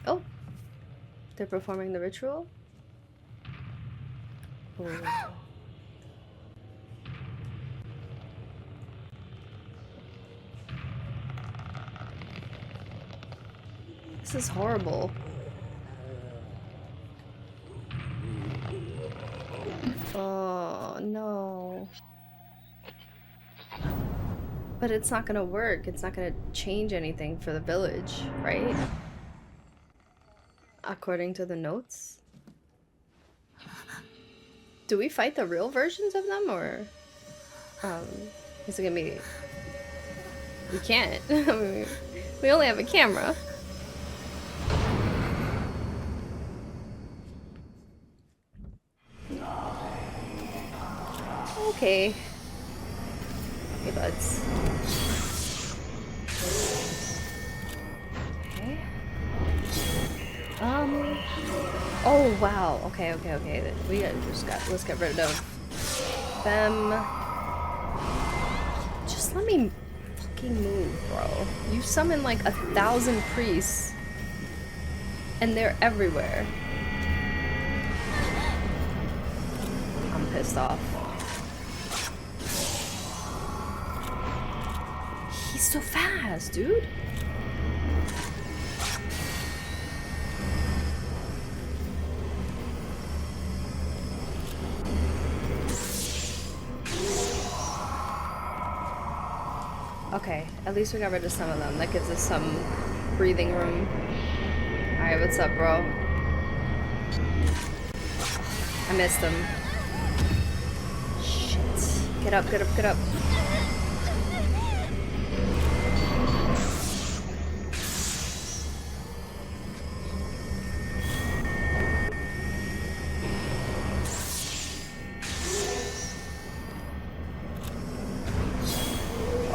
Oh, they're performing the ritual? Ooh. This is horrible. Oh, no. But it's not gonna work. It's not gonna change anything for the village, right? According to the notes. Do we fight the real versions of them, or is it gonna be... We can't. I mean, we only have a camera. Okay. Hey, buds. Okay. Oh, wow. Okay. Let's get rid of them. Just let me fucking move, bro. You summon like 1,000 priests, and they're everywhere. I'm pissed off. He's so fast, dude. Okay, at least we got rid of some of them. That gives us some breathing room. Alright, what's up, bro? I missed him. Shit. Get up, get up, get up.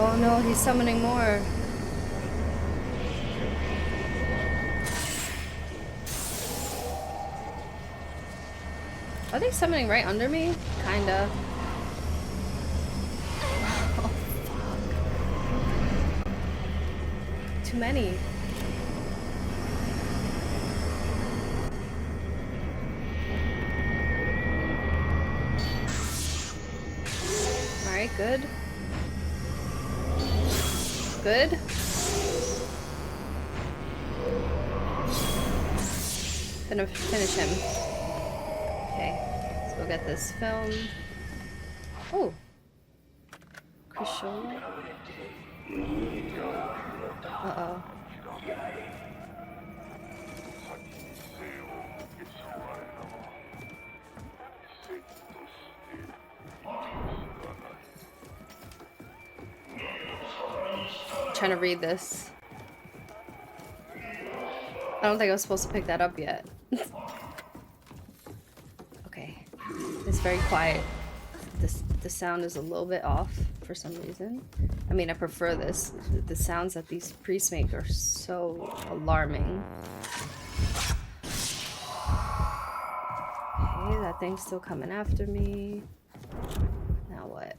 Oh no, he's summoning more. Are they summoning right under me? Kinda. Oh, fuck. Too many. Alright, good. Good. Finish him. Okay, let's go get this film. Oh, Kurosawa. Uh-oh. Trying to read this. I don't think I was supposed to pick that up yet. Okay. It's very quiet. The sound is a little bit off for some reason. I mean, I prefer this. The sounds that these priests make are so alarming. Okay, that thing's still coming after me. Now what?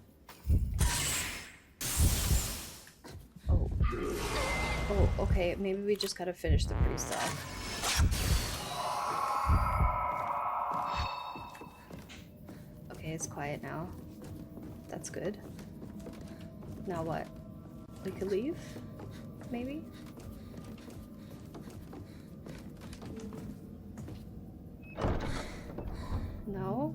Oh, okay, maybe we just gotta finish the priest off. Okay, it's quiet now. That's good. Now what? We could leave? Maybe? No?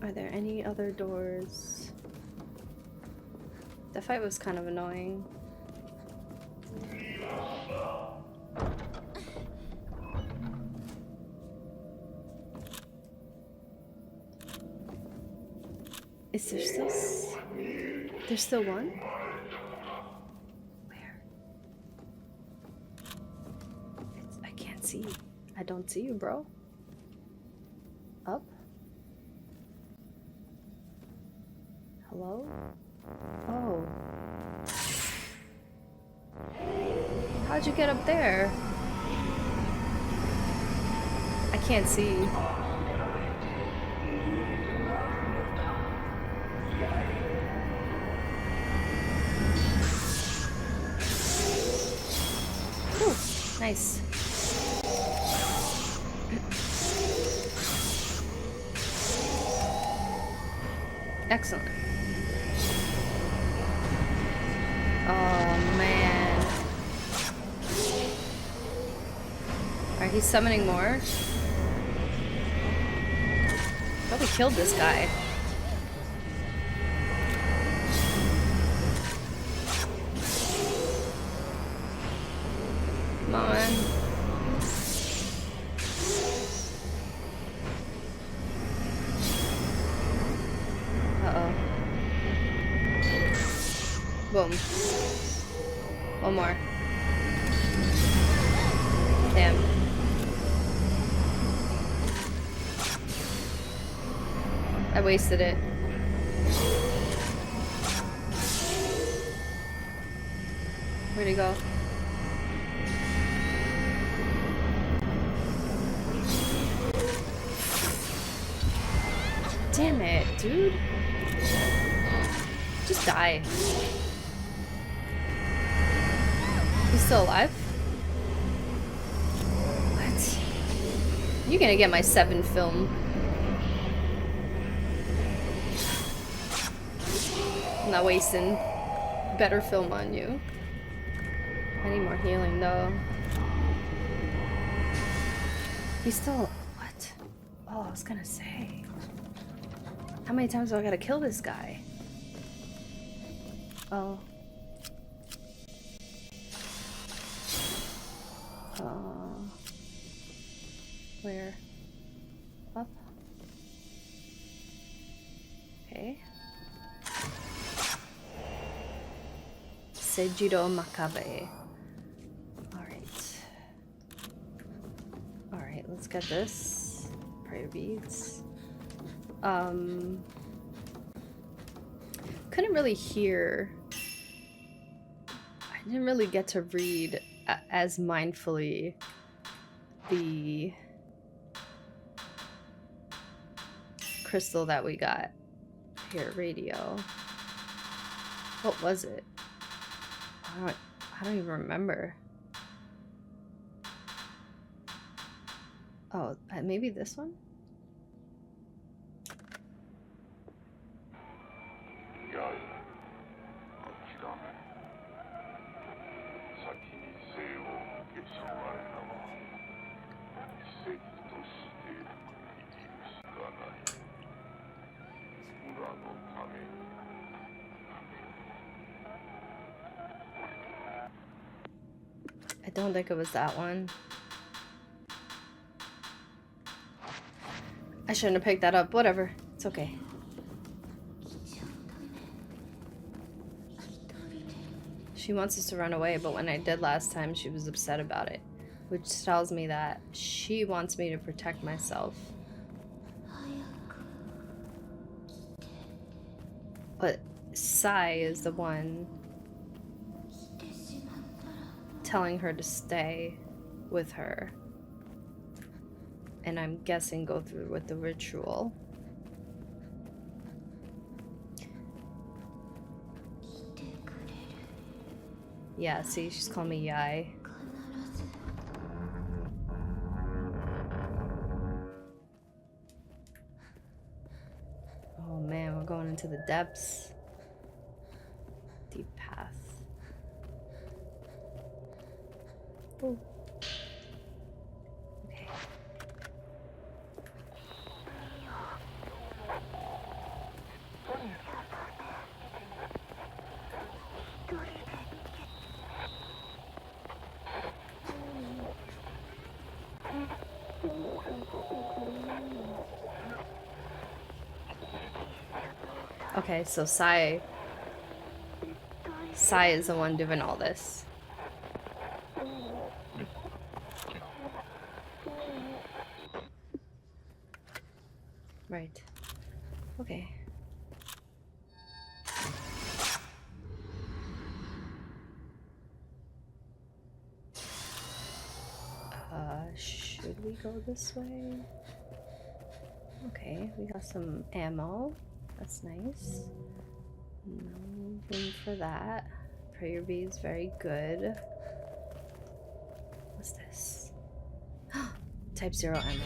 Are there any other doors? The fight was kind of annoying. Is there still... There's still one? Where? I can't see. I don't see you, bro. Up? Hello? Oh. How'd you get up there? I can't see. Nice. Excellent. Oh man. Alright, he's summoning more. Thought we killed this guy. Come on. Uh-oh. Boom. One more. Damn. I wasted it. Where'd he go? Damn it, dude. Just die. He's still alive? What? You're gonna get my 7 film. I'm not wasting better film on you. I need more healing though. He's still... What? Oh, I was gonna say. How many times do I gotta kill this guy? Oh. Where? Up? Okay. Seijiro Makabe. Alright. Alright, let's get this. Prayer beads. Couldn't really hear. I didn't really get to read as mindfully the crystal that we got here. Radio. What was it? I don't even remember. Oh, maybe this one? I don't think it was that one. I shouldn't have picked that up. Whatever. It's okay. She wants us to run away, but when I did last time, she was upset about it. Which tells me that she wants me to protect myself. But Sai is the one telling her to stay with her. And I'm guessing go through with the ritual. Yeah, see, she's calling me Yai. Oh man, we're going into the depths. Deep path. Oh. Okay. Okay, so Sai is the one doing all this. Right. Okay. Should we go this way? Okay, we got some ammo. That's nice. No room for that. Prayer beads, very good. What's this? Type 0 ammo.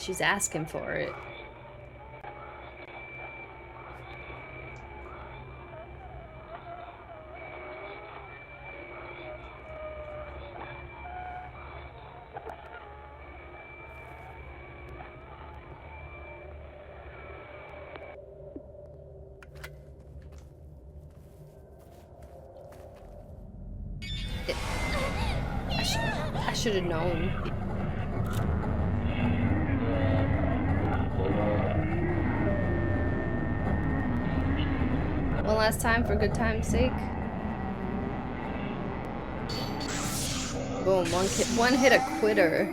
She's asking for it. I should have known. One last time for good time's sake. Boom, one hit a quitter.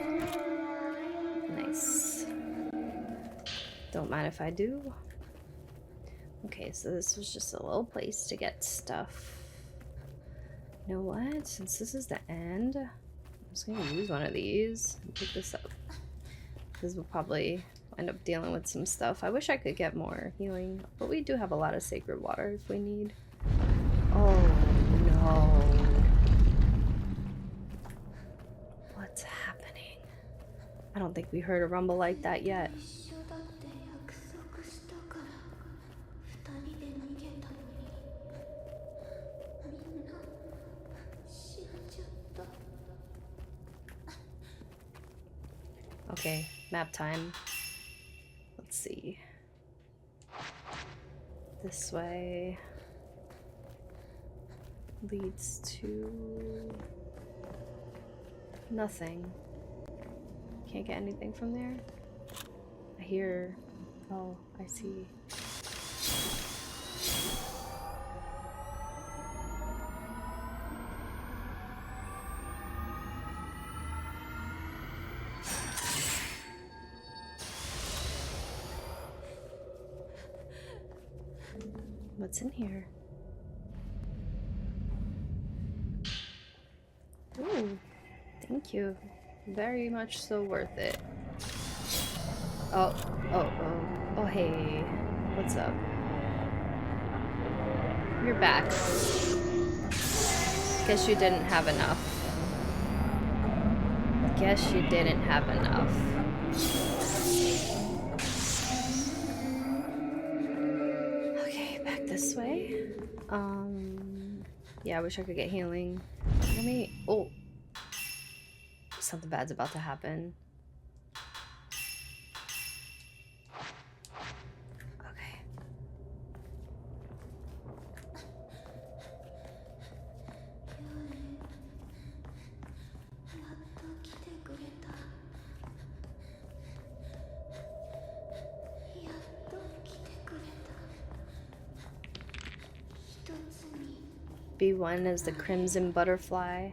Nice. Don't mind if I do. Okay, so this was just a little place to get stuff. You know what? Since this is the end, I'm just gonna use one of these and pick this up. Because we'll probably end up dealing with some stuff. I wish I could get more healing, but we do have a lot of sacred water if we need. Oh no. What's happening? I don't think we heard a rumble like that yet. Okay, map time. Let's see. This way leads to nothing. Can't get anything from there. I hear. Oh, I see. What's in here? Ooh, thank you. Very much so worth it. Oh, hey. What's up? You're back. Guess you didn't have enough. Guess you didn't have enough. This way? Yeah, I wish I could get healing. Let me... Oh! Something bad's about to happen. Okay. B1 is the crimson butterfly.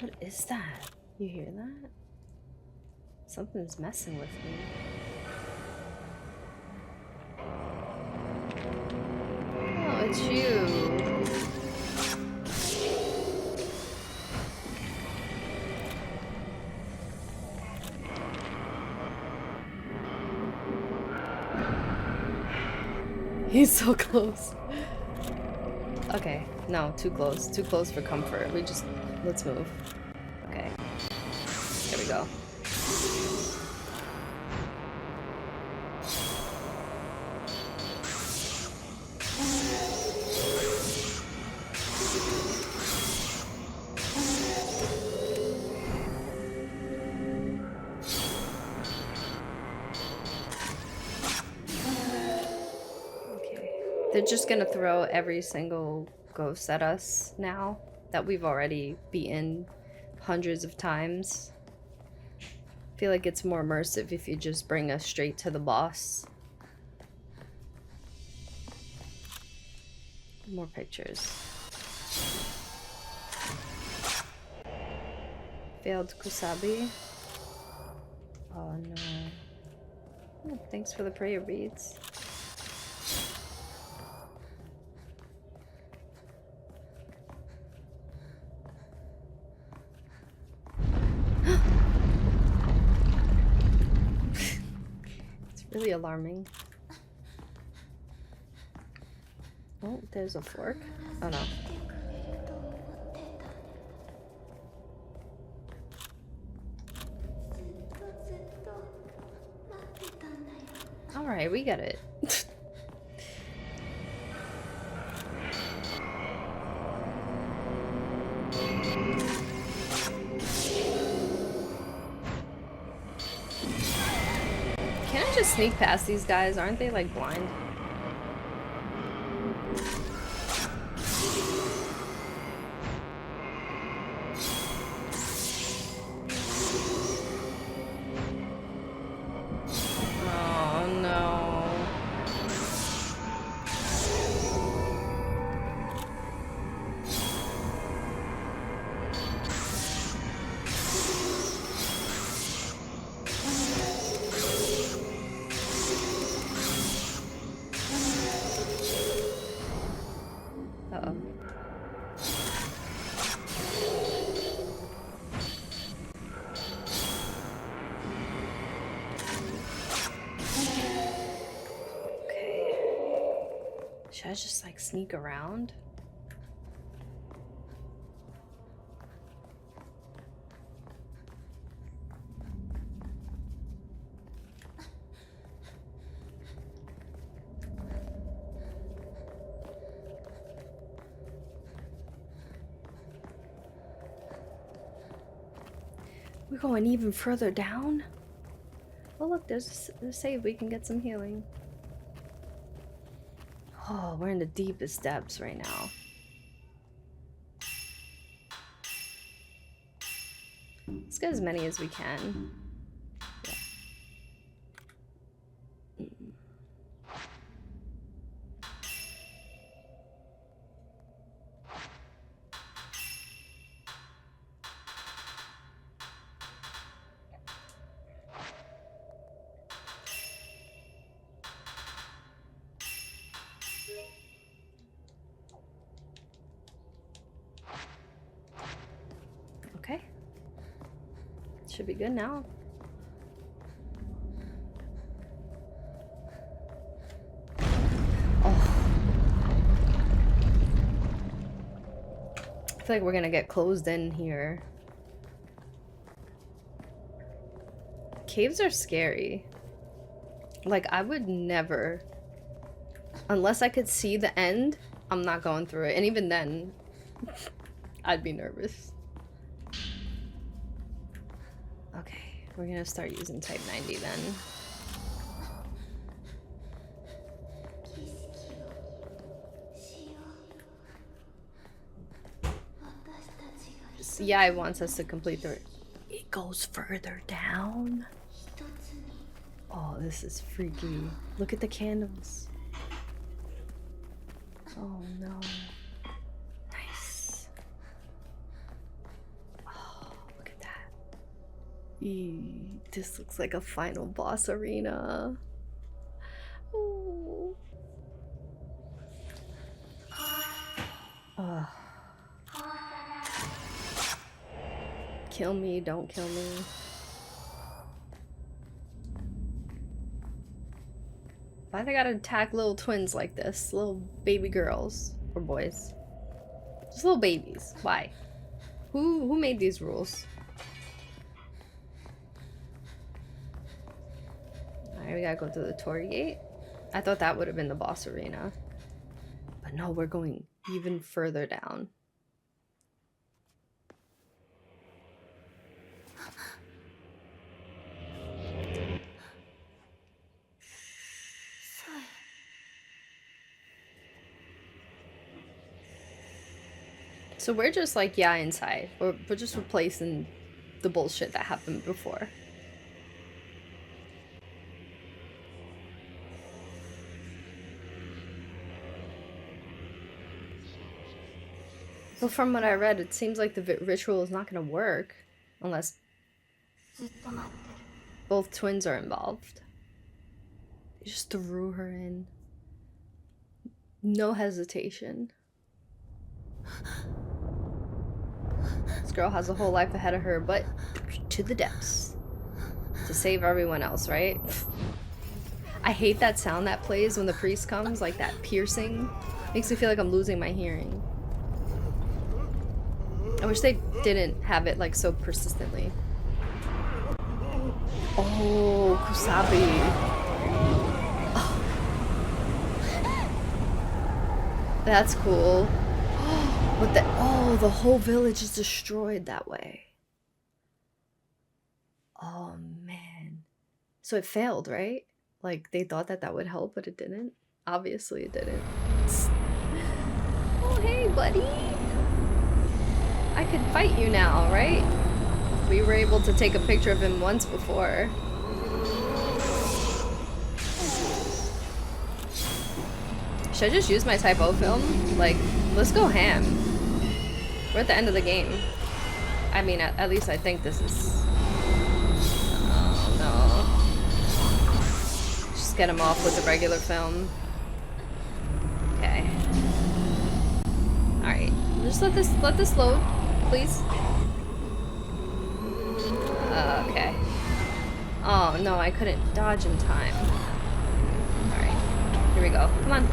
What is that? You hear that? Something's messing with me. Oh, it's you. He's so close. Okay, no, too close. Too close for comfort. Let's move. Okay. There we go. They're just gonna throw every single ghost at us now that we've already beaten hundreds of times. feel like it's more immersive if you just bring us straight to the boss. More pictures. Failed Kusabi. Oh no. Oh, thanks for the prayer beads. It's really alarming. Oh, there's a fork. Oh no. Alright, we get it. Can I just sneak past these guys? Aren't they like blind? Should I just like sneak around? We're going even further down? Oh look, there's a save. We can get some healing. Oh, we're in the deepest depths right now. Let's get as many as we can. Yeah. Okay. Should be good now. Oh. I feel like we're gonna get closed in here. Caves are scary. Like, I would never, unless I could see the end, I'm not going through it. And even then, I'd be nervous. Okay, we're gonna start using type 90 then. Yeah, it wants us to complete the... It goes further down? Oh, this is freaky. Look at the candles. Oh no. Nice. Oh, look at that. Eee, this looks like a final boss arena. Oh. Oh. Kill me, don't kill me. Why they gotta attack little twins like this? Little baby girls or boys? Just little babies. Why? Who made these rules? Alright, we gotta go to the Torii Gate. I thought that would have been the boss arena. But no, we're going even further down. So we're just like, yeah, inside. We're just replacing the bullshit that happened before. Well, from what I read, it seems like the ritual is not going to work unless both twins are involved. They just threw her in. No hesitation. This girl has a whole life ahead of her, but to the depths. To save everyone else, right? I hate that sound that plays when the priest comes, like that piercing. Makes me feel like I'm losing my hearing. I wish they didn't have it like so persistently. Oh, Kusabi. Oh. That's cool. But the whole village is destroyed that way. Oh man. So it failed, right? Like they thought that would help, but it didn't. Obviously it didn't. Oh hey buddy. I could fight you now, right? We were able to take a picture of him once before. Should I just use my typo film? Like, let's go ham. We're at the end of the game. I mean, at least I think this is... Oh, no. Just get him off with the regular film. Okay. Alright. Just let this load, please. Okay. Oh, no, I couldn't dodge in time. Alright. Here we go. Come on.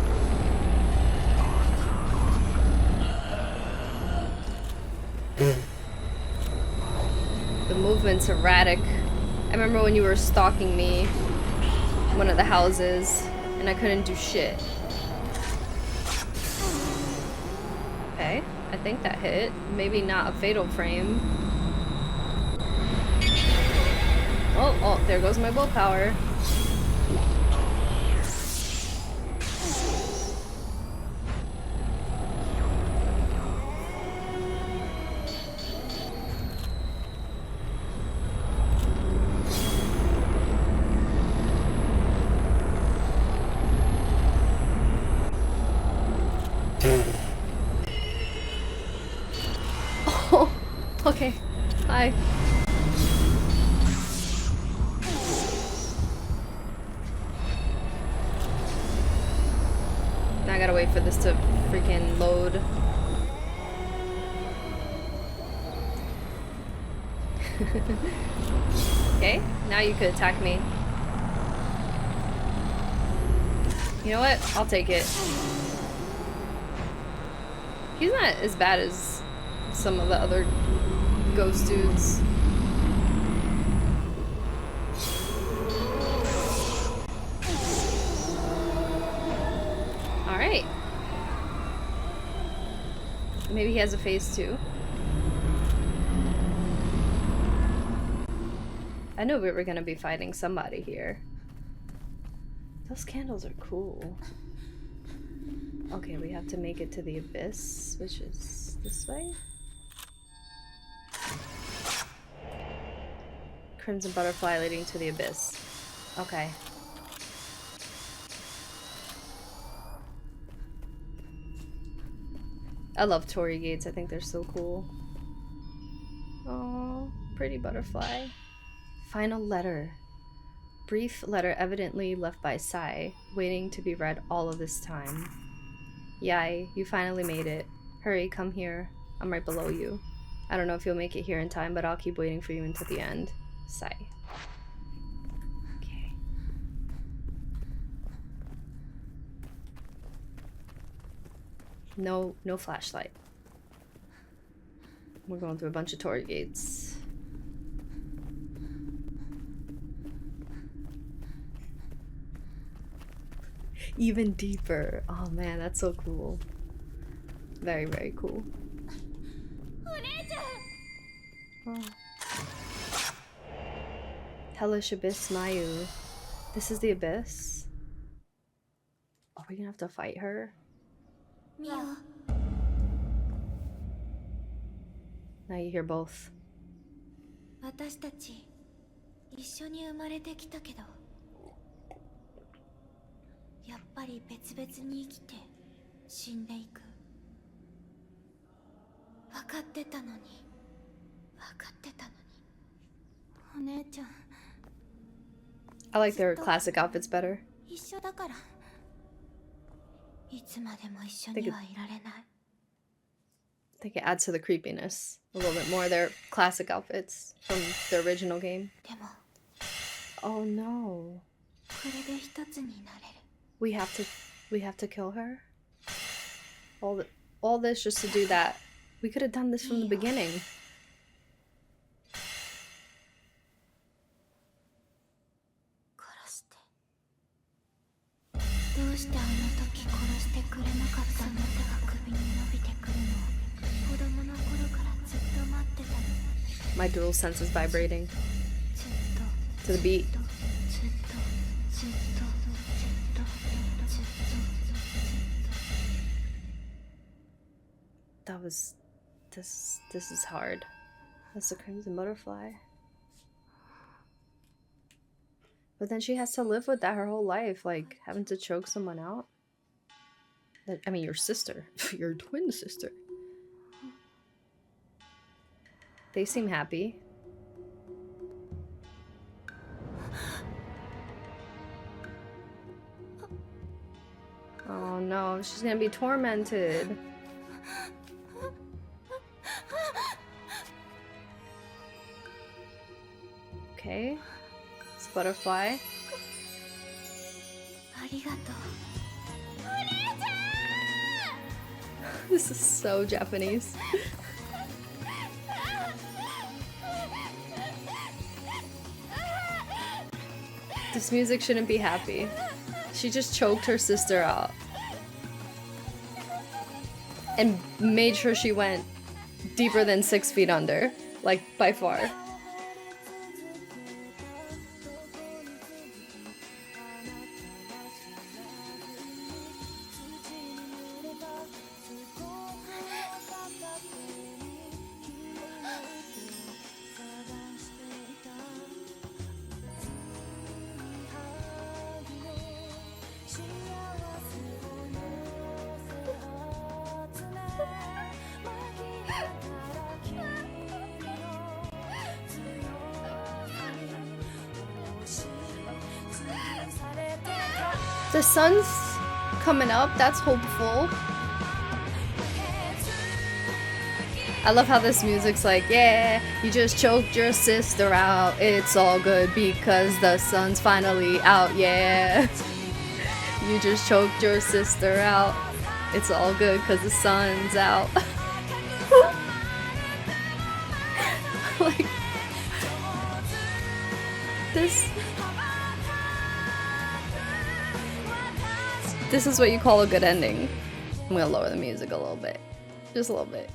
The movement's erratic. I remember when you were stalking me in one of the houses and I couldn't do shit. Okay, I think that hit. Maybe not a fatal frame. Oh, there goes my willpower. Oh, okay. Hi. Now I gotta wait for this to freaking load. Okay, now you could attack me. You know what? I'll take it. He's not as bad as some of the other ghost dudes. Alright. Maybe he has a phase 2. I knew we were gonna be fighting somebody here. Those candles are cool. Okay, we have to make it to the abyss, which is this way. Crimson butterfly leading to the abyss. Okay. I love torii gates. I think they're so cool. Oh, pretty butterfly. Final letter. Brief letter evidently left by Sai, waiting to be read all of this time. Yai, you finally made it. Hurry, come here. I'm right below you. I don't know if you'll make it here in time, but I'll keep waiting for you until the end. Sai. Okay. No flashlight. We're going through a bunch of torii gates. Even deeper. Oh man, that's so cool. Very, very cool. Oh. Hellish Abyss Mayu. This is the abyss? Are we gonna have to fight her? Now you hear both. 私たち一緒に生まれてきたけどやっぱり別々に生きて死んでいくかってたのに分かってたのにお姉ちゃん I like their classic outfits better. 一緒だからいつまでも一緒にはいられない I think it adds to the creepiness a little bit more. Their classic outfits from the original game. でも Oh no. これで一つになれる We have to kill her? All this just to do that. We could have done this from the beginning. 殺してどうしてあの時殺してくれなかったの手が首に伸びてくるの子供の頃からずっと待ってたの My dual sense is vibrating ずっと to the beat. ずっとずっとずっとずっとずっと That was this is hard. That's the crimson butterfly. But then she has to live with that her whole life, like having to choke someone out. I mean, your sister, your twin sister. They seem happy. Oh no, she's gonna be tormented. Okay, it's a butterfly. ありがとう This is so Japanese. This music shouldn't be happy. She just choked her sister out. And made sure she went deeper than 6 feet under. Like, by far. The sun's coming up, that's hopeful. I love how this music's like, yeah, you just choked your sister out. It's all good because the sun's finally out, yeah. You just choked your sister out. It's all good because the sun's out. Like, This is what you call a good ending. I'm gonna lower the music a little bit. Just a little bit.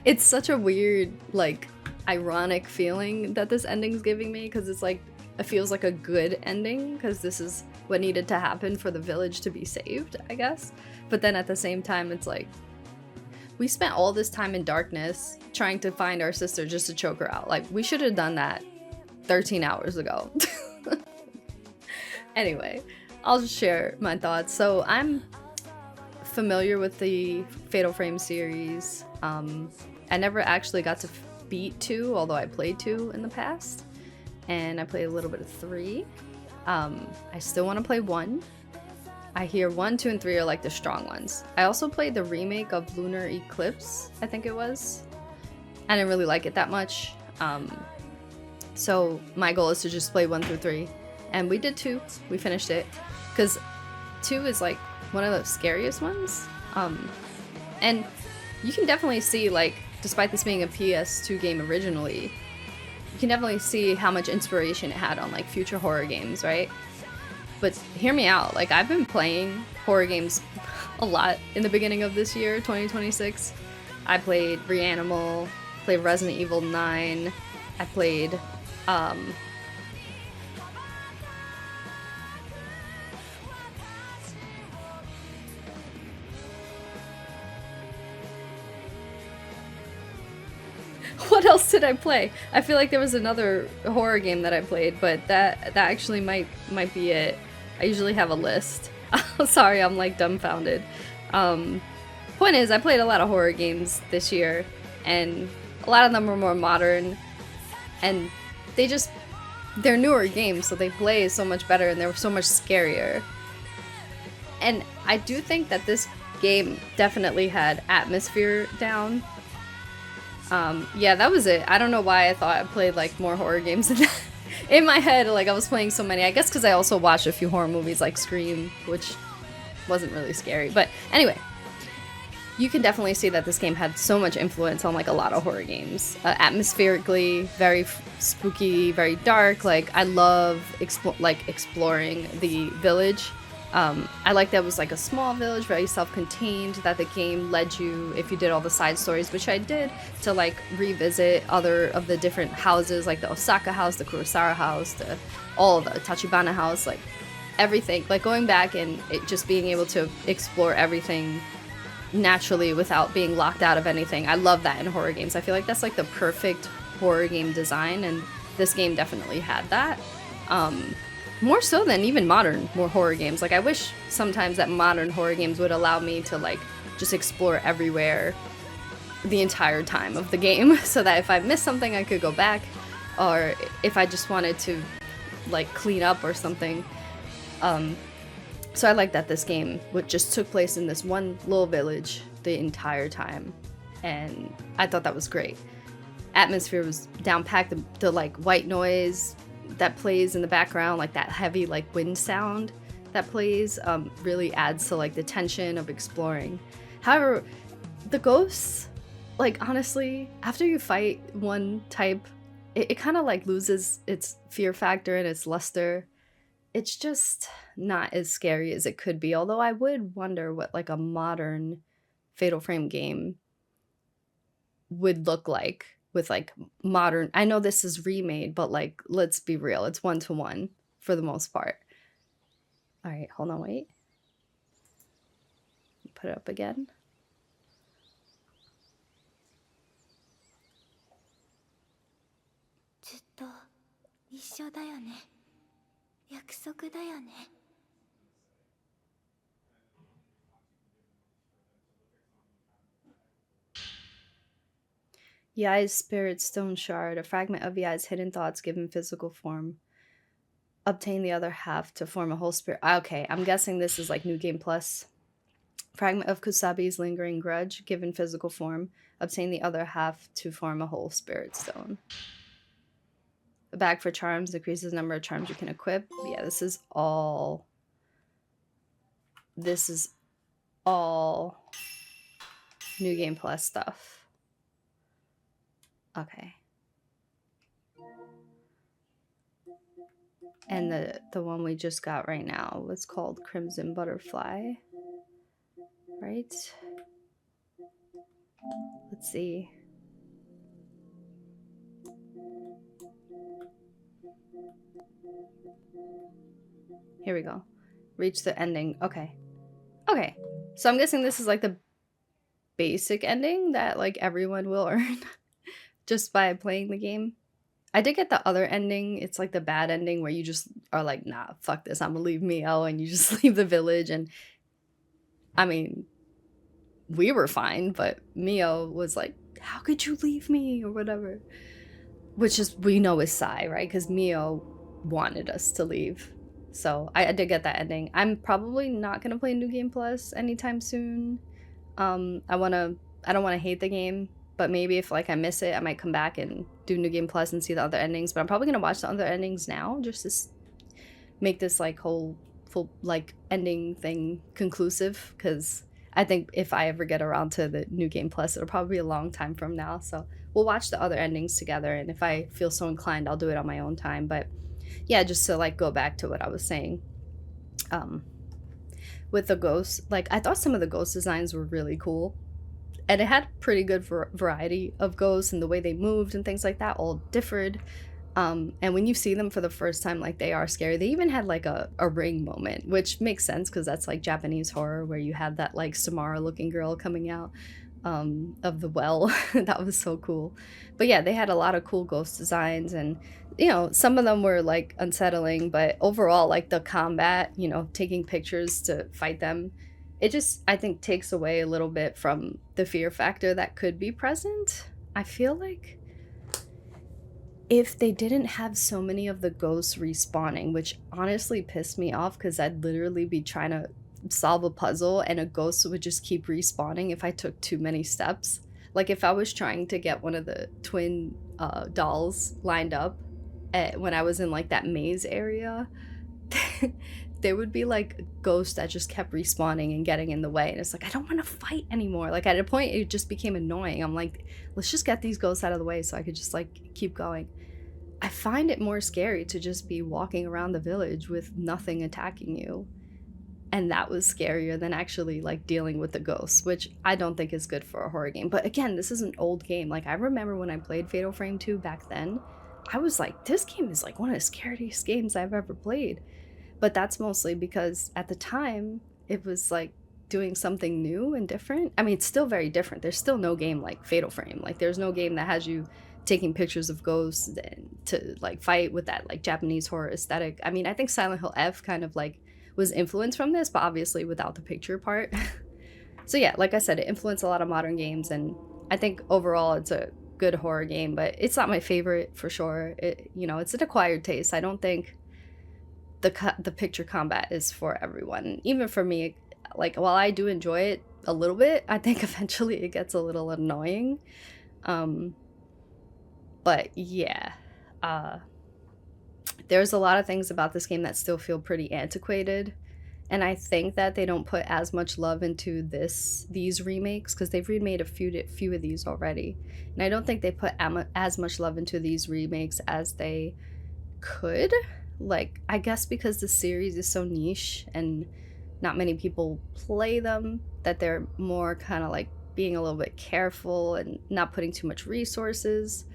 It's such a weird, like, ironic feeling that this ending's giving me, because it's like, it feels like a good ending, because this is what needed to happen for the village to be saved, I guess. But then at the same time, it's like, we spent all this time in darkness trying to find our sister just to choke her out. Like, we should have done that 13 hours ago. Anyway, I'll just share my thoughts. So I'm familiar with the Fatal Frame series. I never actually got to beat 2, although I played 2 in the past. And I played a little bit of 3. I still want to play 1. I hear 1, 2, and 3 are like the strong ones. I also played the remake of Lunar Eclipse, I think it was. I didn't really like it that much. So my goal is to just play 1 through 3. And we did 2. We finished it. Because 2 is like one of the scariest ones. And you can definitely see, like, despite this being a PS2 game originally, you can definitely see how much inspiration it had on, like, future horror games, right? But hear me out. Like, I've been playing horror games a lot in the beginning of this year, 2026. I played Reanimal, played Resident Evil 9, I played, what else did I play? I feel like there was another horror game that I played, but that actually might be it. I usually have a list. Sorry, I'm like dumbfounded. Point is, I played a lot of horror games this year, and a lot of them were more modern, and they're newer games, so they play so much better and they're so much scarier. And I do think that this game definitely had atmosphere down. Yeah, that was it. I don't know why I thought I played like more horror games than that. In my head, like I was playing so many. I guess because I also watched a few horror movies like Scream, which wasn't really scary. But anyway, you can definitely see that this game had so much influence on like a lot of horror games. Atmospherically, very spooky, very dark. Like I love exploring the village. I like that it was like a small village, very self-contained, that the game led you, if you did all the side stories, which I did, to like revisit other of the different houses, like the Osaka house, the Kurosawa house, all the Tachibana house, like everything. Like going back and just being able to explore everything naturally without being locked out of anything. I love that in horror games. I feel like that's like the perfect horror game design, and this game definitely had that. More so than even more horror games. Like I wish sometimes that modern horror games would allow me to like just explore everywhere the entire time of the game, so that if I missed something I could go back, or if I just wanted to like clean up or something. So I like that this game just took place in this one little village the entire time, and I thought that was great. Atmosphere was down packed. The like white noise that plays in the background, like that heavy like wind sound that plays, really adds to like the tension of exploring. However, the ghosts, like honestly, after you fight one type, it kind of like loses its fear factor and its luster. It's just not as scary as it could be, although I would wonder what like a modern Fatal Frame game would look like with like modern. I know this is remade, but like let's be real, it's 1-to-1 for the most part. All right, hold on, wait. Put it up again. Yai's spirit stone shard, a fragment of Yai's hidden thoughts given physical form. Obtain the other half to form a whole spirit. Okay, I'm guessing this is like New Game Plus. Fragment of Kusabi's lingering grudge, given physical form. Obtain the other half to form a whole spirit stone. A bag for charms decreases the number of charms you can equip. Yeah, this is all New Game Plus stuff. Okay. And the one we just got right now was called Crimson Butterfly. Right? Let's see. Here we go. Reach the ending. Okay. Okay. So I'm guessing this is like the basic ending that like everyone will earn just by playing the game. I did get the other ending. It's like the bad ending where you just are like, nah, fuck this, I'm gonna leave Mio, and you just leave the village. And I mean, we were fine, but Mio was like, how could you leave me, or whatever. Which is, we know is Sai, right? Because Mio wanted us to leave. So I did get that ending. I'm probably not gonna play New Game Plus anytime soon. I don't want to hate the game, but maybe if like I miss it, I might come back and do New Game Plus and see the other endings. But I'm probably gonna watch the other endings now, just to make this like whole full like ending thing conclusive. Because I think if I ever get around to the New Game Plus, it'll probably be a long time from now. So we'll watch the other endings together, and if I feel so inclined, I'll do it on my own time. But yeah, just to like go back to what I was saying. With the ghosts, like I thought some of the ghost designs were really cool, and it had pretty good variety of ghosts, and the way they moved and things like that all differed. And when you see them for the first time, like they are scary. They even had like a ring moment, which makes sense because that's like Japanese horror, where you have that like Samara looking girl coming out of the well. That was so cool. But yeah, they had a lot of cool ghost designs, and you know, some of them were like unsettling, but overall, like the combat, you know, taking pictures to fight them, it just, I think, takes away a little bit from the fear factor that could be present. I feel like if they didn't have so many of the ghosts respawning, which honestly pissed me off because I'd literally be trying to solve a puzzle and a ghost would just keep respawning if I took too many steps. Like if I was trying to get one of the twin dolls lined up when I was in like that maze area, there would be like ghosts that just kept respawning and getting in the way. And it's like, I don't want to fight anymore. Like at a point, it just became annoying. I'm like, let's just get these ghosts out of the way so I could just like keep going. I find it more scary to just be walking around the village with nothing attacking you. And that was scarier than actually like dealing with the ghosts, which I don't think is good for a horror game. But again, this is an old game. Like I remember when I played Fatal Frame 2 back then, I was like, this game is like one of the scariest games I've ever played. But that's mostly because at the time it was like doing something new and different. I mean, it's still very different. There's still no game like Fatal Frame. Like there's no game that has you taking pictures of ghosts and to like fight with that like Japanese horror aesthetic. I mean, I think Silent Hill F kind of like was influenced from this, but obviously without the picture part. So yeah, like I said, it influenced a lot of modern games, and I think overall it's a good horror game, but it's not my favorite for sure. It's an acquired taste. I don't think the picture combat is for everyone. Even for me, like while I do enjoy it a little bit, I think eventually it gets a little annoying. But yeah, there's a lot of things about this game that still feel pretty antiquated, and I think that they don't put as much love into these remakes because they've remade a few of these already, and I don't think they put as much love into these remakes as they could. Like, I guess because the series is so niche and not many people play them, that they're more kind of like being a little bit careful and not putting too much resources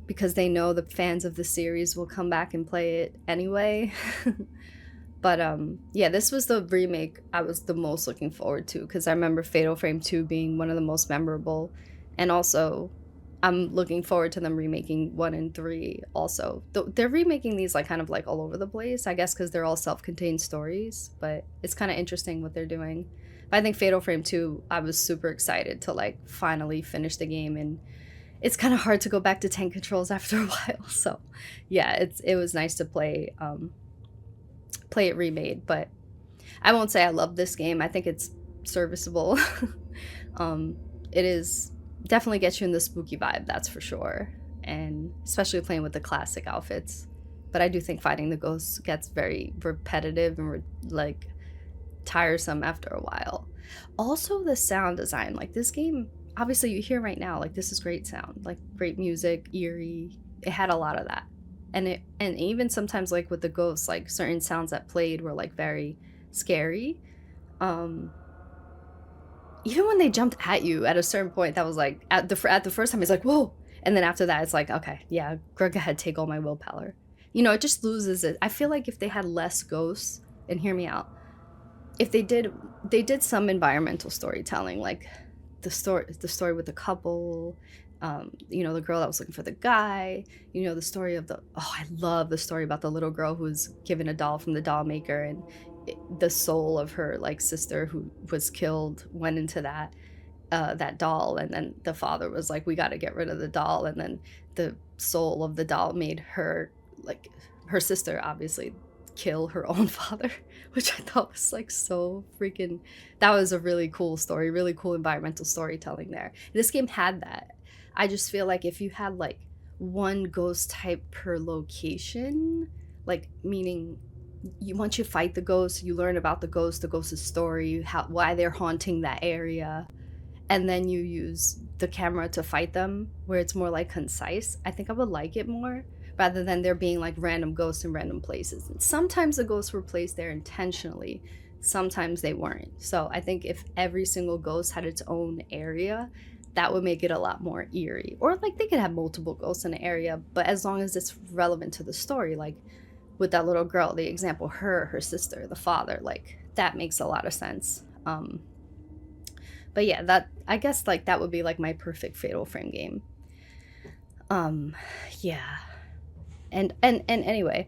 because they know the fans of the series will come back and play it anyway. But yeah, this was the remake I was the most looking forward to because I remember Fatal Frame 2 being one of the most memorable, and also I'm looking forward to them remaking 1 and 3 also. They're remaking these like kind of like all over the place, I guess because they're all self-contained stories, but it's kind of interesting what they're doing. But I think Fatal Frame 2, I was super excited to like finally finish the game, and it's kind of hard to go back to tank controls after a while. So yeah, it was nice to play it remade, but I won't say I love this game. I think it's serviceable. It is definitely gets you in the spooky vibe, that's for sure, and especially playing with the classic outfits. But I do think fighting the ghosts gets very repetitive and like tiresome after a while. Also, the sound design, like this game, obviously you hear right now, like this is great sound, like great music, eerie. It had a lot of that, and even sometimes like with the ghosts, like certain sounds that played were like very scary. Even when they jumped at you at a certain point, that was like at the first time it's like whoa, and then after that it's like okay, yeah, go ahead, take all my willpower. It just loses it. I feel like if they had less ghosts, and hear me out, if they did some environmental storytelling, like the story with the couple, the girl that was looking for the guy, the story of I love the story about the little girl who was given a doll from the doll maker, and the soul of her like sister who was killed went into that doll, and then the father was like, we got to get rid of the doll, and then the soul of the doll made her, like her sister obviously, kill her own father, which I thought was like so freaking, that was a really cool story, really cool environmental storytelling there. This game had that. I just feel like if you had like one ghost type per location, like meaning once you fight the ghost, you learn about the ghost's story, why they're haunting that area, and then you use the camera to fight them, where it's more like concise. I think I would like it more rather than there being like random ghosts in random places. And sometimes the ghosts were placed there intentionally, sometimes they weren't. So I think if every single ghost had its own area, that would make it a lot more eerie. Or like they could have multiple ghosts in an area, but as long as it's relevant to the story, like with that little girl, the example, her sister, the father, like that makes a lot of sense. But yeah, that, I guess like that would be like my perfect Fatal Frame game. Yeah. And anyway,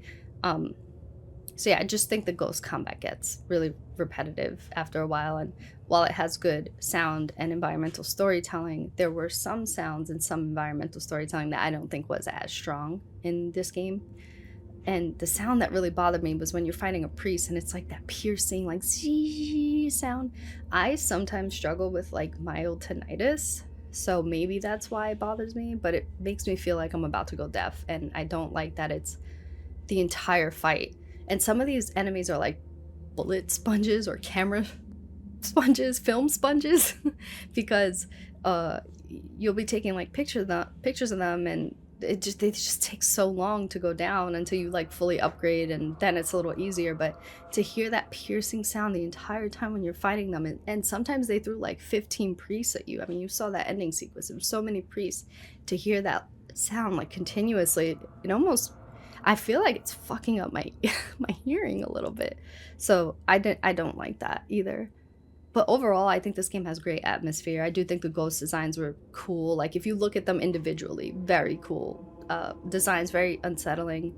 So yeah, I just think the ghost combat gets really repetitive after a while, and while it has good sound and environmental storytelling, there were some sounds and some environmental storytelling that I don't think was as strong in this game. And the sound that really bothered me was when you're fighting a priest and it's like that piercing, like zee sound. I sometimes struggle with like mild tinnitus, so maybe that's why it bothers me, but it makes me feel like I'm about to go deaf, and I don't like that it's the entire fight. And some of these enemies are like bullet sponges or camera sponges, film sponges, because you'll be taking like pictures of them, and they just take so long to go down until you like fully upgrade, and then it's a little easier. But to hear that piercing sound the entire time when you're fighting them, and sometimes they threw like 15 priests at you. I mean, you saw that ending sequence, there were so many priests. To hear that sound like continuously, it almost, I feel like it's fucking up my my hearing a little bit. So I don't like that either. But overall, I think this game has great atmosphere. I do think the ghost designs were cool. Like, if you look at them individually, very cool. Designs, very unsettling.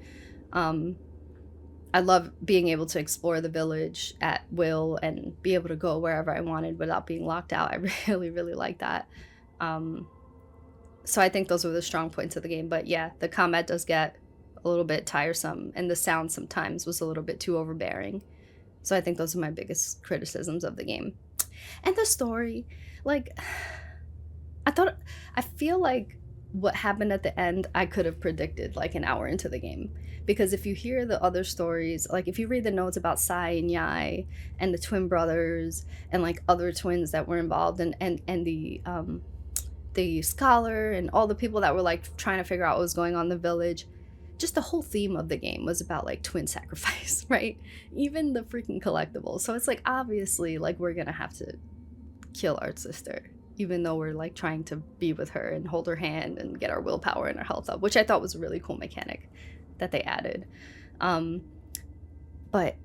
I love being able to explore the village at will and be able to go wherever I wanted without being locked out. I really, really like that. So I think those were the strong points of the game. But yeah, the combat does get a little bit tiresome, and the sound sometimes was a little bit too overbearing. So I think those are my biggest criticisms of the game. And the story, like, I feel like what happened at the end, I could have predicted like an hour into the game. Because if you hear the other stories, like if you read the notes about Sai and Yai and the twin brothers and like other twins that were involved, and the scholar and all the people that were like trying to figure out what was going on in the village, just the whole theme of the game was about like twin sacrifice, right? Even the freaking collectibles. So it's like, obviously, like, we're gonna have to kill our sister, even though we're like trying to be with her and hold her hand and get our willpower and our health up, which I thought was a really cool mechanic that they added. But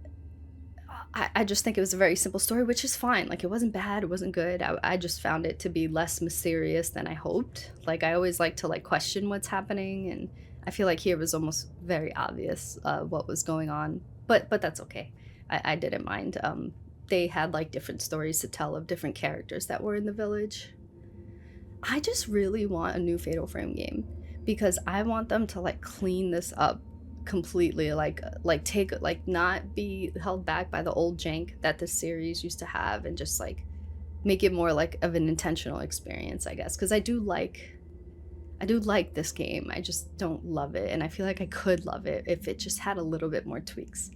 I just think it was a very simple story, which is fine. Like, it wasn't bad, it wasn't good. I just found it to be less mysterious than I hoped. Like, I always like to like question what's happening, and I feel like here was almost very obvious what was going on, but that's okay. I didn't mind. They had like different stories to tell of different characters that were in the village. I just really want a new Fatal Frame game, because I want them to like clean this up completely, like take, like, not be held back by the old jank that the series used to have, and just like make it more like of an intentional experience, I guess, because I do like this game. I just don't love it, and I feel like I could love it if it just had a little bit more tweaks.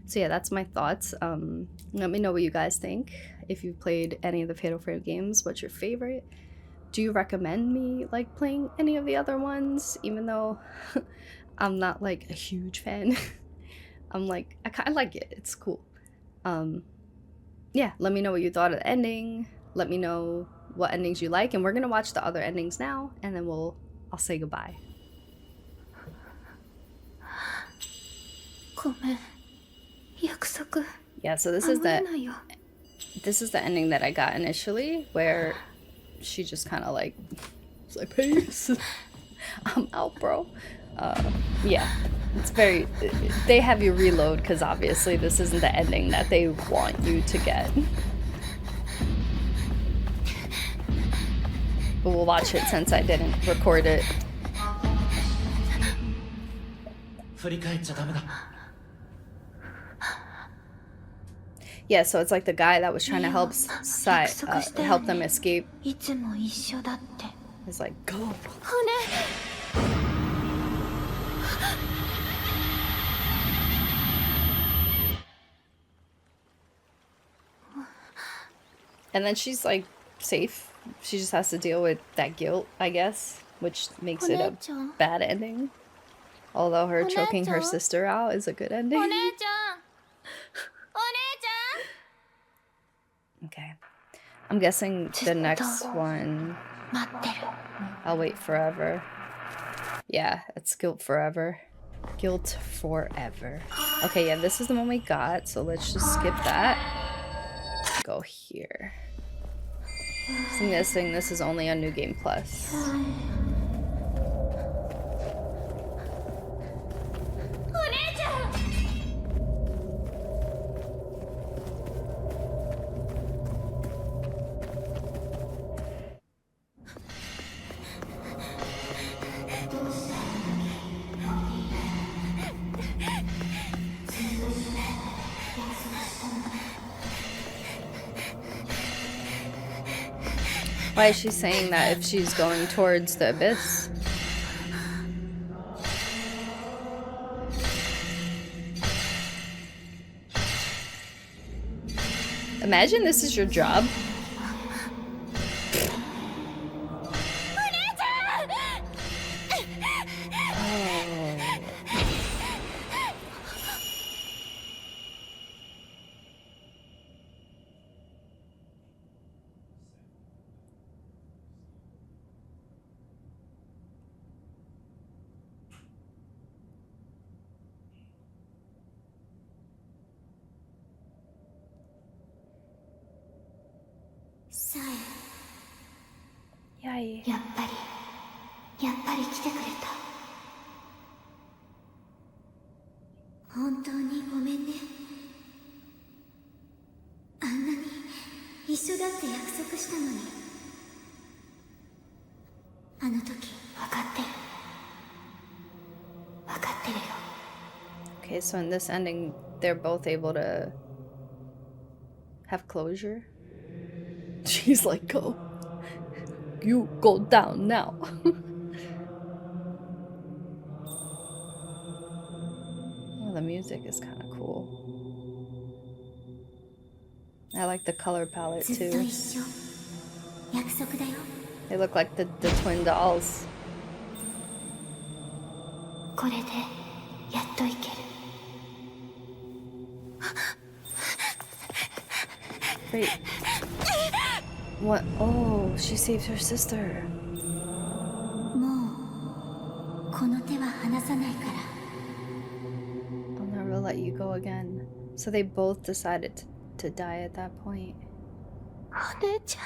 So yeah, that's my thoughts. Let me know what you guys think. If you've played any of the Fatal Frame games, what's your favorite? Do you recommend me like playing any of the other ones, even though I'm not like a huge fan? I'm like, I like it, it's cool. Yeah, let me know what you thought of the ending. Let me know what endings you like, and we're gonna watch the other endings now, and then I'll say goodbye. Yeah, so this is the ending that I got initially, where she just kind of like, it's like, peace, I'm out, bro. Yeah, it's very, they have you reload, because obviously this isn't the ending that they want you to get. But we'll watch it since I didn't record it. Yeah, so it's like the guy that was trying to help help them escape. He's like, go. And then she's like safe. She just has to deal with that guilt, I guess, which makes it a bad ending. Although her choking her sister out is a good ending. Okay. I'm guessing the next one, I'll wait forever. Yeah, it's Guilt Forever. Guilt Forever. Okay, yeah, this is the one we got, so let's just skip that. Go here. I'm guessing this is only on New Game Plus. Why is she saying that if she's going towards the abyss? Imagine this is your job. Yay. やっぱり来てくれた。本当にごめんね。あんなに一緒だって約束したのに。あの時分かってる。分かってるよ。Okay, so in this ending, they're both able to have closure. She's like, go. You go down now. Oh, the music is kind of cool. I like the color palette ずっと too. 一緒。約束だよ。 They look like the twin dolls. これでやっといける。 Wait. What? Oh, she saved her sister. もうこの手は離さないから。 I'll never let you go again. So they both decided to die at that point. お姉ちゃん。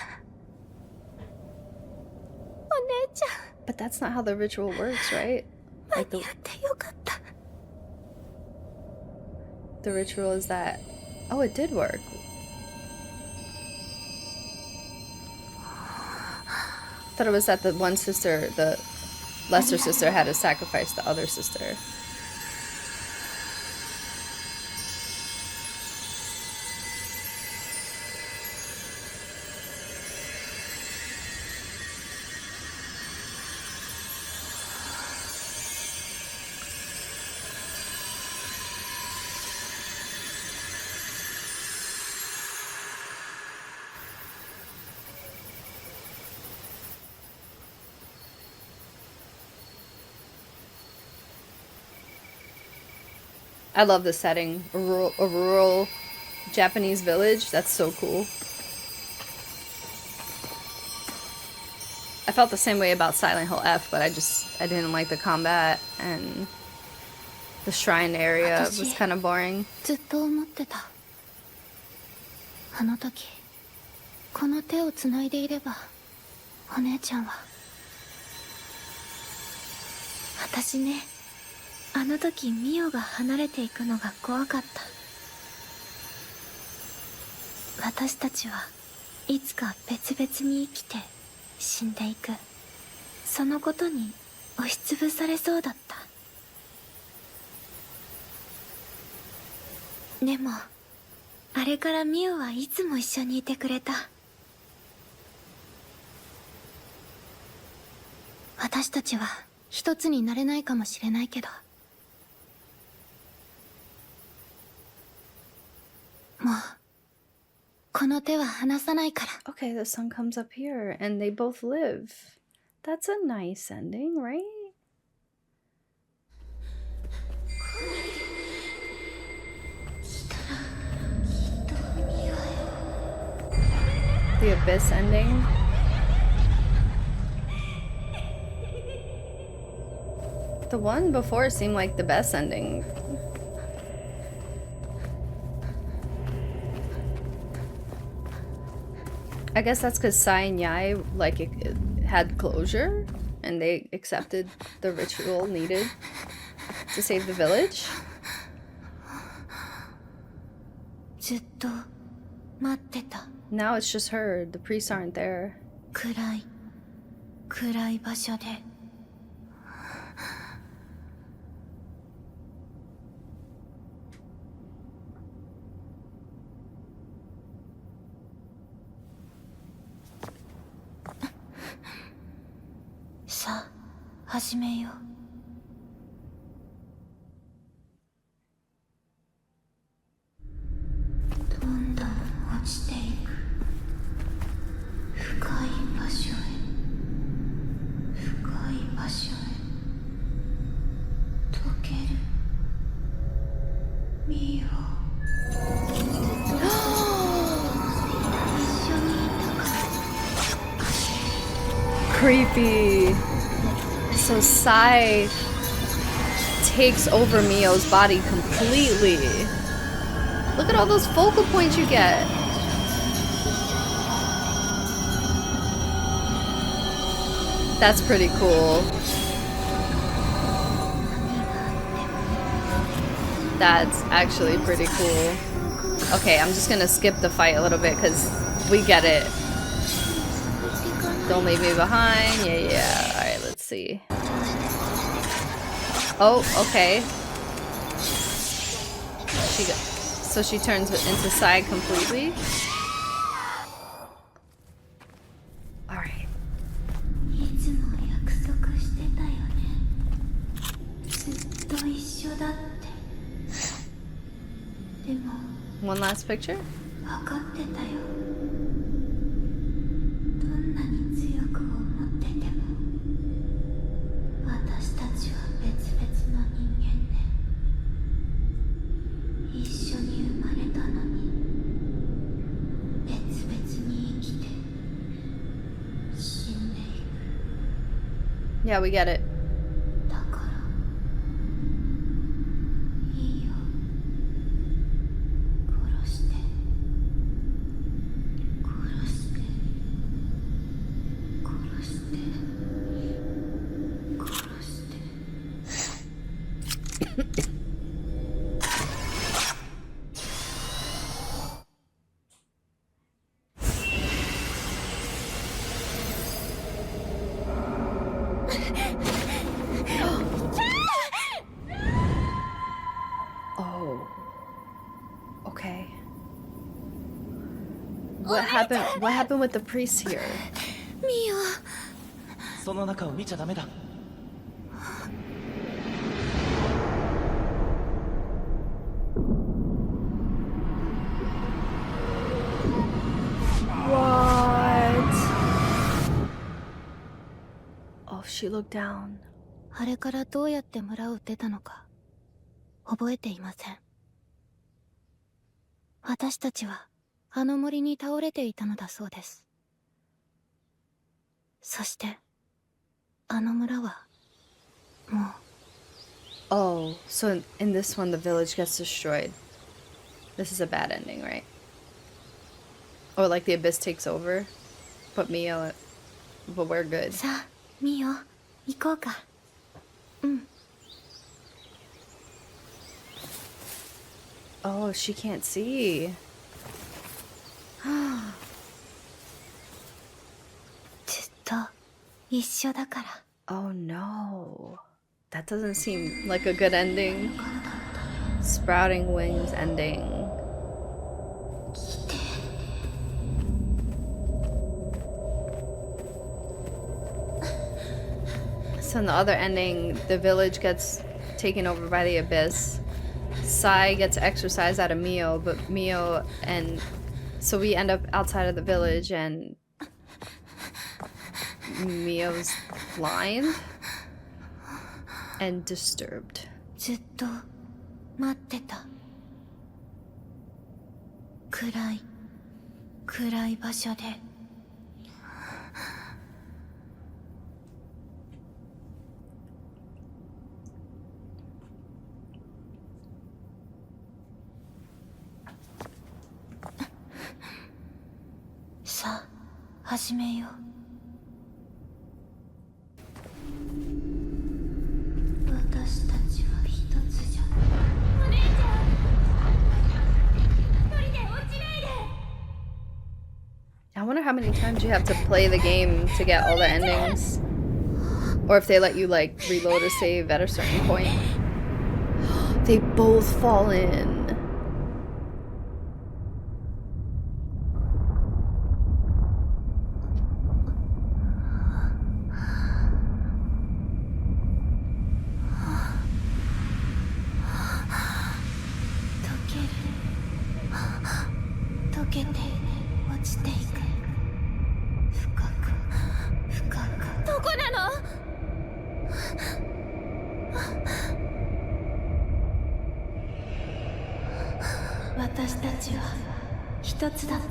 お姉ちゃん。 But that's not how the ritual works, right? Like 間に合ってよかった。 the ritual is that... Oh, it did work. Thought it was that the one sister, the lesser sister, had to sacrifice the other sister. I love the setting. A rural Japanese village. That's so cool. I felt the same way about Silent Hill F, but I didn't like the combat, and the shrine area was kind of boring. ずっと思ってた。あの時この手をつないでいればお姉ちゃんは。私ね、あの時ミオが離れていくのが怖かった。私たちはいつか別々に生きて死んでいく、そのことに押しつぶされそうだった。でもあれからミオはいつも一緒にいてくれた。私たちは一つになれないかもしれないけど、もうこの手は離さないから。 Okay, the sun comes up here, and they both live. That's a nice ending, right? The Abyss ending. The one before seemed like the best ending. I guess that's because Sai and Yai, like, it had closure, and they accepted the ritual needed to save the village. ずっと待ってた。 Now it's just her. The priests aren't there. 暗い場所で。さあ始めよう。どんどん落ちていく。深い場所へ、深い場所へ溶ける。ミオ、ずっと私と一緒にいたから。 Creepy. So Sai takes over Mio's body completely. Look at all those focal points you get. That's pretty cool. That's actually pretty cool. Okay, I'm just gonna skip the fight a little bit because we get it. Don't leave me behind. Yeah. Alright, let's see. Oh, okay. So she turns into Sai completely? Alright. いつも約束してたよね。ずっと一緒だって。でも One last picture? 分かってたよ。どんなに強く思ってても私たちは別々の人間ね。一緒に生まれたのに別々に生きて死んでいく。 Yeah, we get it. だからいいよ、殺して殺して殺して殺して。 Oh. Okay. What happened with the priest here? ミオ、その中を見ちゃダメだ。 What? Oh, she looked down. あれからどうやって村を出たのか覚えていません。私たちはあの森に倒れていたのだそうです。そしてあの村はもう。 Oh, so in this one the village gets destroyed. This is a bad ending, right? Or like the abyss takes over. But Mio, but we're good. さあミオ、行こうか。うん。 Oh, she can't see. ずっと一緒だから。 Oh no. That doesn't seem like a good ending. Sprouting wings ending. So in the other ending, the village gets taken over by the abyss. Sai gets exorcised out of Mio, but Mio and... So we end up outside of the village and... Mio's blind? And disturbed. ずっと待ってた。暗い暗い場所で。さあ始めよう。私たちは一つじゃ。お姉ちゃん、一人で落ちないで。 I wonder how many times you have to play the game to get all the endings. Or if they let you like reload or save at a certain point. They both fall in. ちは一つだった。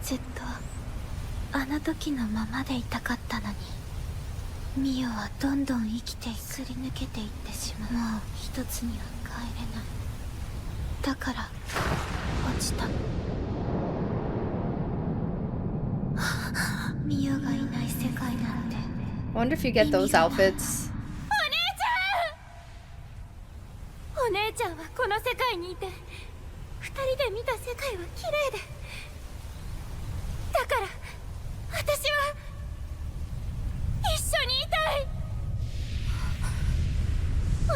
ずっとあの時のままでいたかったのに、ミオはどんどん生きてすり抜けていってしまう。もう一つには帰れない。だから落ちた。ミオがいない世界なんて。 I wonder if you get those outfits. お姉ちゃんはこの世界にいて、二人で見た世界は綺麗で、だから私は一緒にいたい。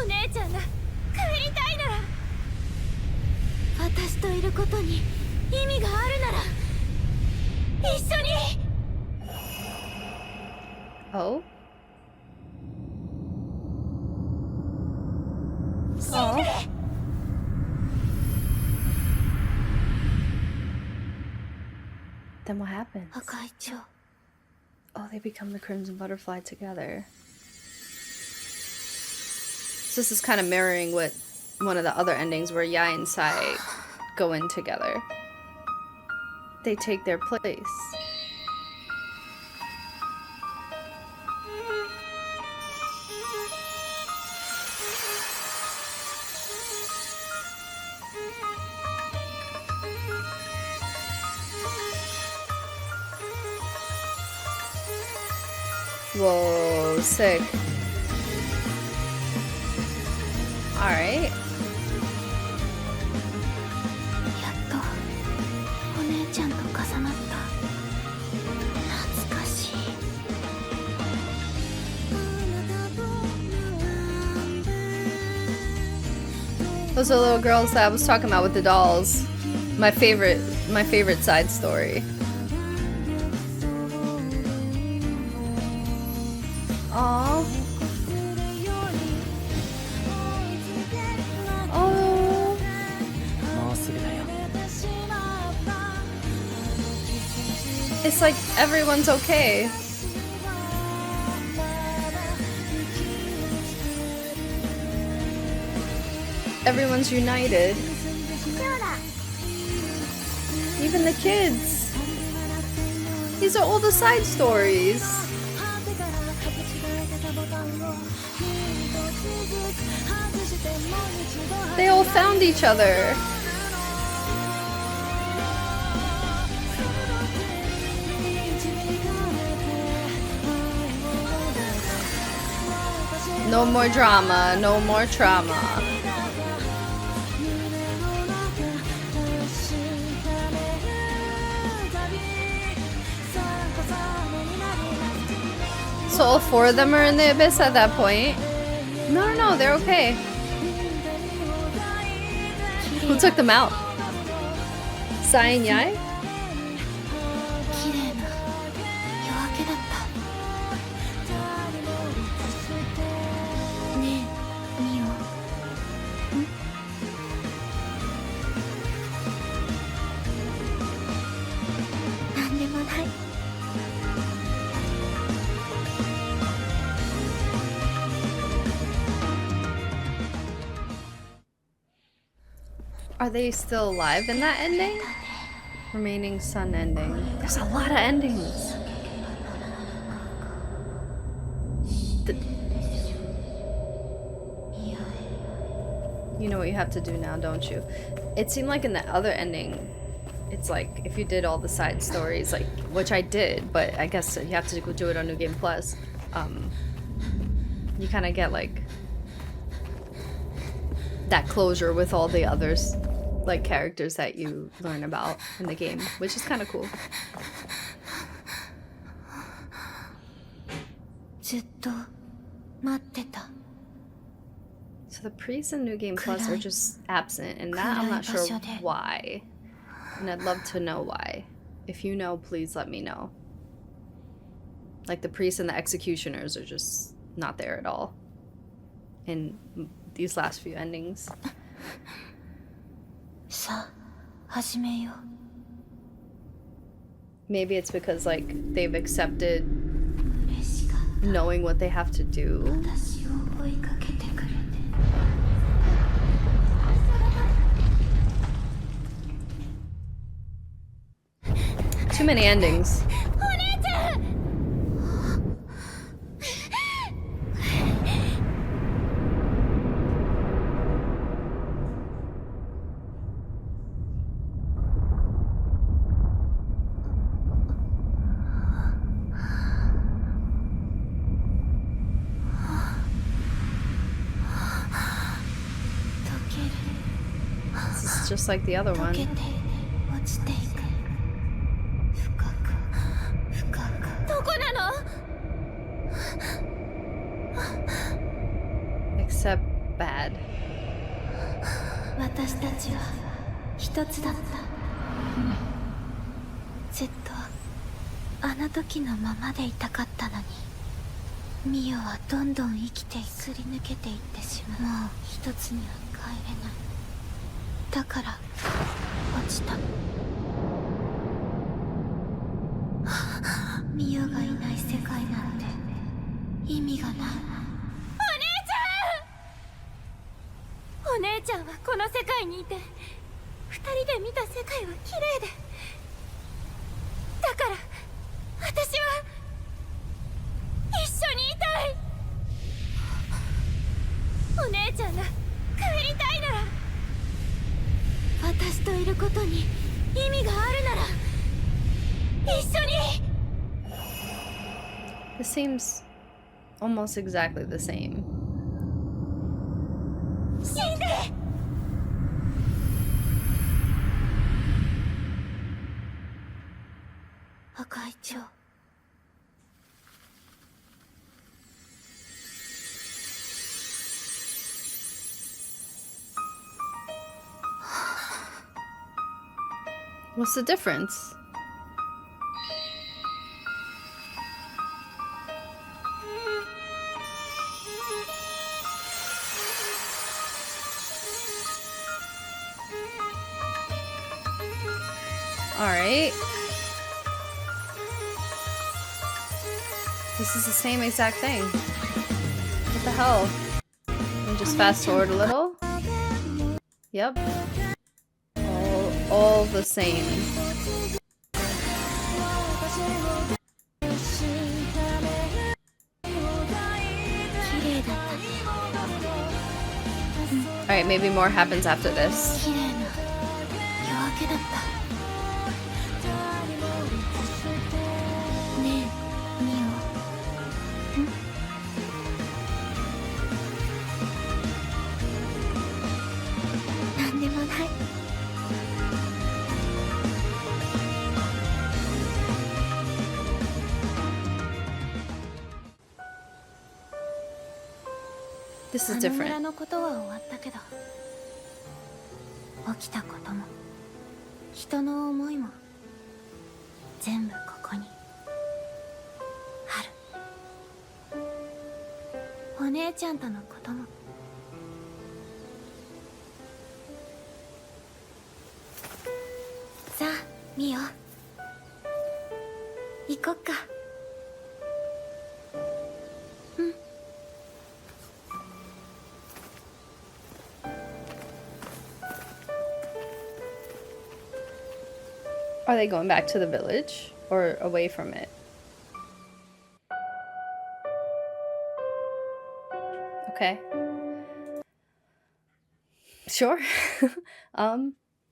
お姉ちゃんが帰りたいなら、私といることに意味があるなら一緒に。 Oh? Oh. Then what happens? 赤い蝶。 Oh, they become the Crimson Butterfly together. So this is kind of mirroring what one of the other endings where Yai and Sai go in together. They take their place. Whoa, sick. Alright. やっとお姉ちゃんと重なった。懐かしい。 Those are the little girls that I was talking about with the dolls. My favorite side story. Aww. Oh. もうすぐだよ。 It's like everyone's okay. Everyone's united. Even the kids. These are all the side stories. They all found each other. No more drama, no more trauma. So all four of them are in the abyss at that point? No, they're okay. Who took them out? Sai and Yai? 綺麗な夜明けだった。ねえ、ミオ。なんでもない。 Are they still alive in that ending? Remaining Sun ending. There's a lot of endings. You know what you have to do now, don't you? It seemed like in the other ending, it's like if you did all the side stories, like which I did, but I guess you have to go do it on New Game Plus. You kind of get like that closure with all the others, like characters that you learn about in the game, which is kind of cool. ずっと待ってた。 So the priests in New Game Plus are just absent, and that I'm not sure why. And I'd love to know why. If you know, please let me know. Like the priests and the executioners are just not there at all in these last few endings. さあ、始めよう。 Maybe it's because like they've accepted 嬉しかった。 knowing what they have to do. 私を追いかけてくれて。Too many endings. This is just like the other one. Except bad. 私たちは一つだった。ずっとあの時のままでいたかったのに、ミオはどんどん生きてすり抜けていってしまう。もう一つには帰れない。だから落ちた。ミオがいない世界なんて意味がない。お姉ちゃんはこの世界にいて、二人で見た世界は綺麗で、だから私は一緒にいたい。お姉ちゃんが帰りたいなら、私といることに意味があるなら一緒に。 This seems almost exactly the same. 死んで。赤い蝶。What's the difference? Alright. This is the same exact thing. What the hell? Let me just fast forward a little. Yep. All the same. Alright, maybe more happens after this. 綺麗な夜明けだった。ねえ、ミオ。なんでもない。This is あの different. 村のことは終わったけど、起きたことも人の思いも全部ここにある。お姉ちゃんとのことも。さあミオ、行こっか。Are they going back to the village or away from it? Okay. Sure.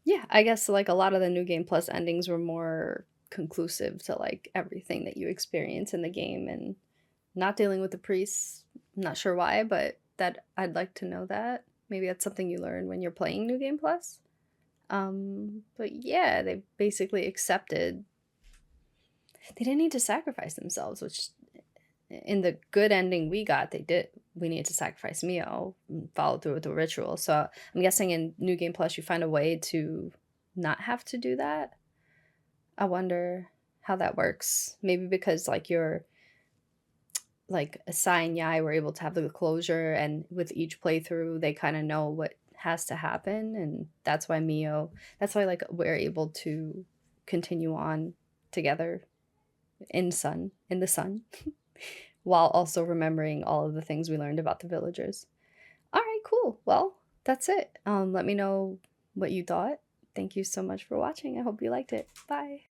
Yeah, I guess like a lot of the New Game Plus endings were more conclusive to like everything that you experience in the game, and not dealing with the priests. I'm not sure why, but that I'd like to know that. Maybe that's something you learn when you're playing New Game Plus. But yeah, they basically accepted they didn't need to sacrifice themselves, which in the good ending we got, they did. We needed to sacrifice Mio and follow through with the ritual. So I'm guessing in New Game Plus you find a way to not have to do that. I wonder how that works. Maybe because like you're like Asai and Yai were able to have the closure, and with each playthrough they kind of know what has to happen, and that's why like we're able to continue on together in the sun while also remembering all of the things we learned about the villagers. All right, cool. Well, that's it. Let me know what you thought. Thank you so much for watching. I hope you liked it. Bye.